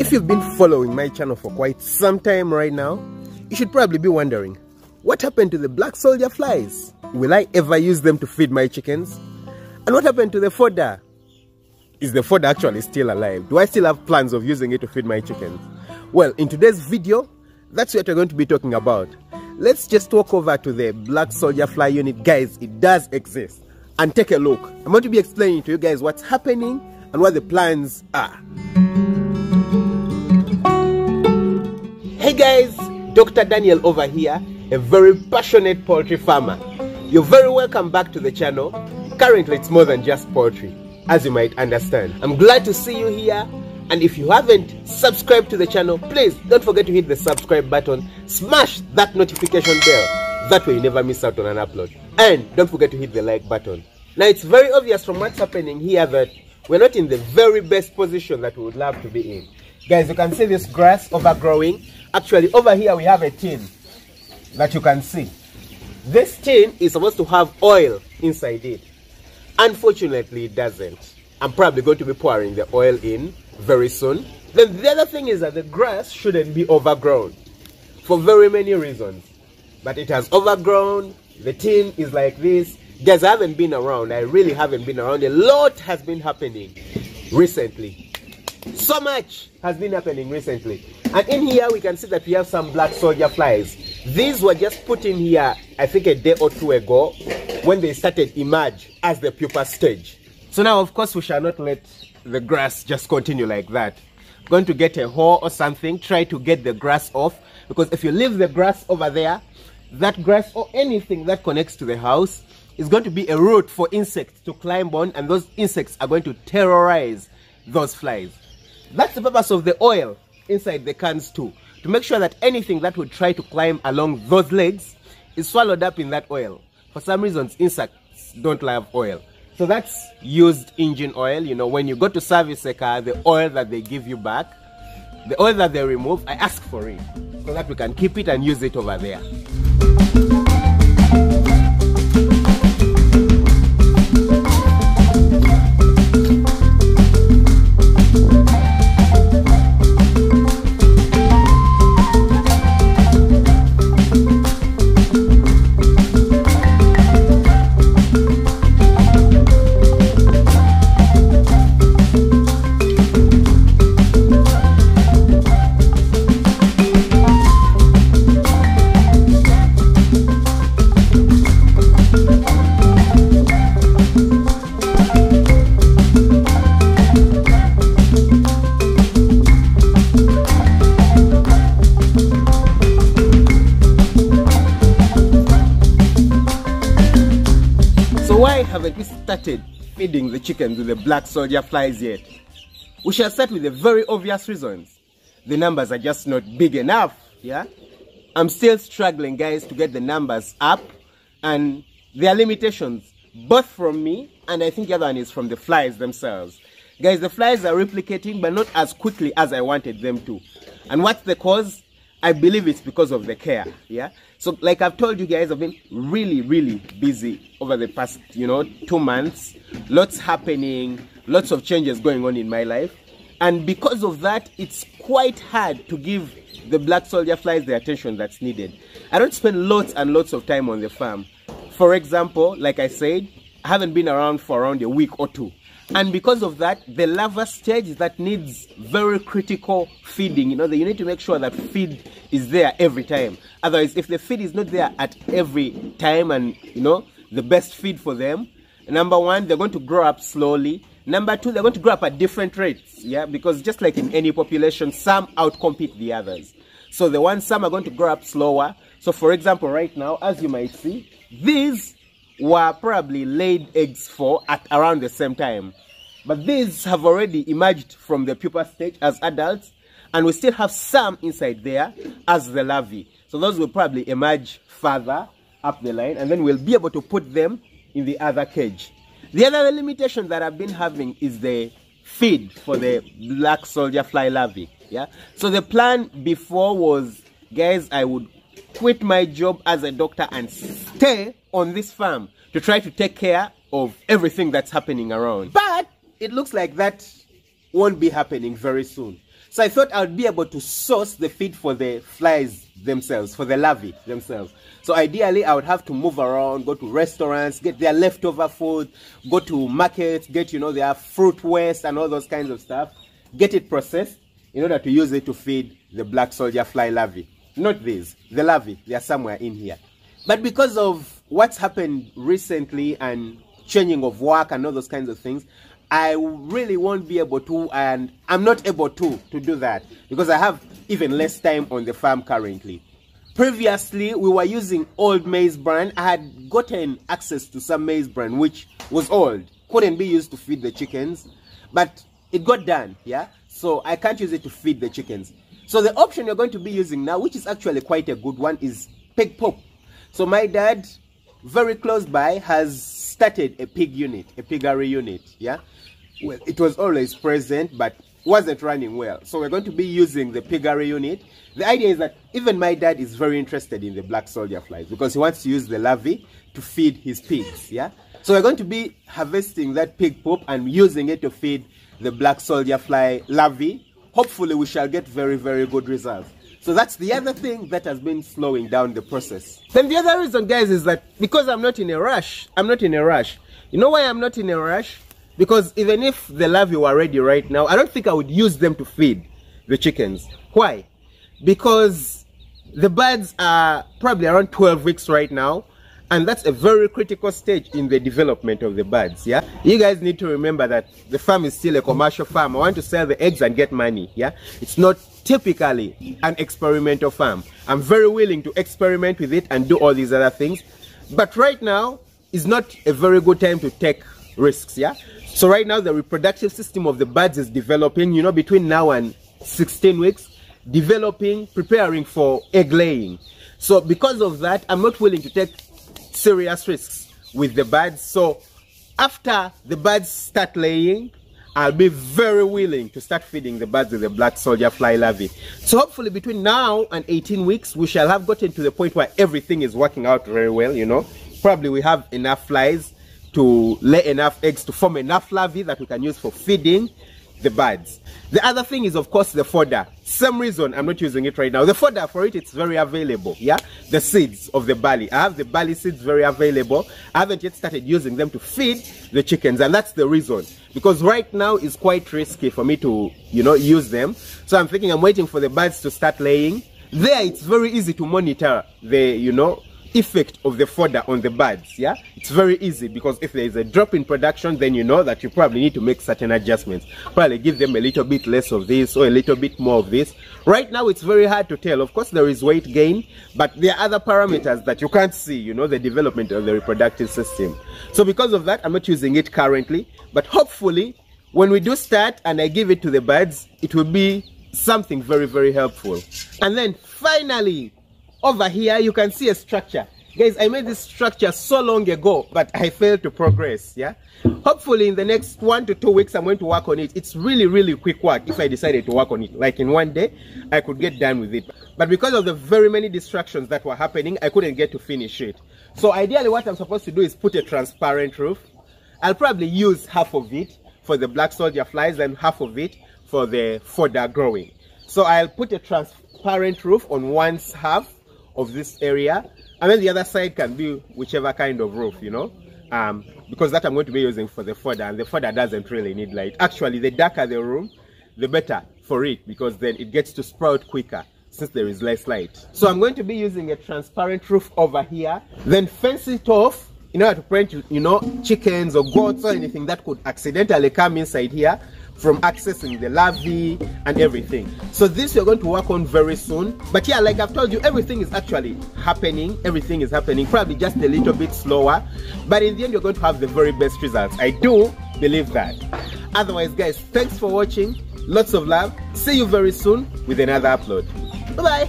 If you've been following my channel for quite some time right now, you should probably be wondering, what happened to the black soldier flies? Will I ever use them to feed my chickens? And what happened to the fodder? Is the fodder actually still alive? Do I still have plans of using it to feed my chickens? Well, in today's video, that's what we're going to be talking about. Let's just walk over to the black soldier fly unit. Guys, it does exist. And take a look. I'm going to be explaining to you guys what's happening and what the plans are. Hey guys, Dr. Daniel over here, a very passionate poultry farmer. You're very welcome back to the channel. Currently, it's more than just poultry, as you might understand. I'm glad to see you here. And if you haven't subscribed to the channel, please don't forget to hit the subscribe button. Smash that notification bell. That way you never miss out on an upload. And don't forget to hit the like button. Now, it's very obvious from what's happening here that we're not in the very best position that we would love to be in. Guys, you can see this grass overgrowing. Actually, over here we have a tin that you can see. This tin is supposed to have oil inside it. Unfortunately, it doesn't. I'm probably going to be pouring the oil in very soon. Then the other thing is that the grass shouldn't be overgrown for very many reasons. But it has overgrown. The tin is like this. Guys, I haven't been around. I really haven't been around. A lot has been happening recently. So much has been happening recently. And in here we can see that we have some black soldier flies. These were just put in here, I think a day or two ago, when they started emerge as the pupa stage. So now, of course, we shall not let the grass just continue like that. I'm going to get a hoe or something, try to get the grass off, because if you leave the grass over there, that grass or anything that connects to the house is going to be a route for insects to climb on, and those insects are going to terrorize those flies. That's the purpose of the oil inside the cans too, to make sure that anything that would try to climb along those legs is swallowed up in that oil. For some reasons, insects don't love oil. So that's used engine oil. You know, when you go to service a car, the oil that they give you back, the oil that they remove, I ask for it so that we can keep it and use it over there. Why haven't we started feeding the chickens with the black soldier flies yet? We shall start with the very obvious reasons. The numbers are just not big enough, yeah? I'm still struggling, guys, to get the numbers up, and there are limitations, both from me, and I think the other one is from the flies themselves. Guys, the flies are replicating, but not as quickly as I wanted them to. And what's the cause? I believe it's because of the care, yeah? So like I've told you guys, I've been really busy over the past, 2 months. Lots happening, lots of changes going on in my life. And because of that, it's quite hard to give the black soldier flies the attention that's needed. I don't spend lots and lots of time on the farm. For example, like I said, I haven't been around for around a week or two. And because of that, the larva stage that needs very critical feeding. You need to make sure that feed is there every time. Otherwise, if the feed is not there at every time and, the best feed for them, number one, they're going to grow up slowly. Number two, they're going to grow up at different rates. Yeah, because just like in any population, some outcompete the others. So some are going to grow up slower. So for example, right now, as you might see, these were probably laid eggs for at around the same time. But these have already emerged from the pupa stage as adults, and we still have some inside there as the larvae. So those will probably emerge further up the line, and then we'll be able to put them in the other cage. The other limitation that I've been having is the feed for the black soldier fly larvae. Yeah. So the plan before was, guys, I would quit my job as a doctor and stay on this farm to try to take care of everything that's happening around. But it looks like that won't be happening very soon. So I thought I would be able to source the feed for the flies themselves, for the larvae themselves. So ideally, I would have to move around, go to restaurants, get their leftover food, go to markets, get, you know, their fruit waste and all those kinds of stuff, get it processed in order to use it to feed the black soldier fly larvae. Not these, the larvae, they are somewhere in here. But because of what's happened recently and changing of work and all those kinds of things, I really won't be able to, and I'm not able to do that because I have even less time on the farm currently. Previously, we were using old maize bran. I had gotten access to some maize bran which was old, couldn't be used to feed the chickens, but it got done, yeah? So I can't use it to feed the chickens. So the option you're going to be using now, which is actually quite a good one, is pig poop. So my dad, very close by, has started a pig unit, a piggery unit, yeah? Well, it was always present, but wasn't running well. So we're going to be using the piggery unit. The idea is that even my dad is very interested in the black soldier flies because he wants to use the larvae to feed his pigs, yeah? So we're going to be harvesting that pig poop and using it to feed the black soldier fly larvae. Hopefully we shall get very, very good results. So that's the other thing that has been slowing down the process. Then the other reason, guys, is that because I'm not in a rush. You know why I'm not in a rush? Because even if the larvae were ready right now, I don't think I would use them to feed the chickens. Why? Because the birds are probably around 12 weeks right now, and that's a very critical stage in the development of the birds, yeah? You guys need to remember that the farm is still a commercial farm. I want to sell the eggs and get money, yeah? It's not typically an experimental farm. I'm very willing to experiment with it and do all these other things, but right now is not a very good time to take risks, yeah? So right now the reproductive system of the birds is developing, you know, between now and 16 weeks, developing, preparing for egg laying. So because of that, I'm not willing to take serious risks with the birds. So after the birds start laying, I'll be very willing to start feeding the birds with the black soldier fly larvae. So hopefully between now and 18 weeks, we shall have gotten to the point where everything is working out very well, you know. Probably we have enough flies to lay enough eggs to form enough larvae that we can use for feeding the birds. The other thing is, of course, the fodder. Same reason I'm not using it right now. The fodder for it, it's very available, yeah? The seeds of the barley. I have the barley seeds very available. I haven't yet started using them to feed the chickens, and that's the reason. Because right now it's quite risky for me to, you know, use them. So I'm thinking I'm waiting for the birds to start laying. There, it's very easy to monitor the, you know, effect of the fodder on the birds, yeah? It's very easy because if there is a drop in production, then you know that you probably need to make certain adjustments. Probably give them a little bit less of this or a little bit more of this. Right now it's very hard to tell. Of course there is weight gain, but there are other parameters that you can't see, you know, the development of the reproductive system. So because of that, I'm not using it currently, but hopefully when we do start and I give it to the birds, it will be something very, very helpful. And then finally, over here you can see a structure. Guys, I made this structure so long ago, but I failed to progress, yeah? Hopefully in the next 1 to 2 weeks I'm going to work on it. It's really, really quick work if I decided to work on it. Like in one day, I could get done with it. But because of the very many distractions that were happening, I couldn't get to finish it. So ideally what I'm supposed to do is put a transparent roof. I'll probably use half of it for the black soldier flies and half of it for the fodder growing. So I'll put a transparent roof on one half of this area, and then the other side can be whichever kind of roof, you know, because that I'm going to be using for the fodder, and the fodder doesn't really need light. Actually, the darker the room, the better for it, because then it gets to sprout quicker since there is less light. So I'm going to be using a transparent roof over here, then fence it off in order to prevent, you know, chickens or goats or anything that could accidentally come inside here from accessing the larvae and everything. So this we're going to work on very soon. But yeah, like I've told you, everything is actually happening. Everything is happening, probably just a little bit slower. But in the end, you're going to have the very best results. I do believe that. Otherwise, guys, thanks for watching. Lots of love. See you very soon with another upload. Bye-bye.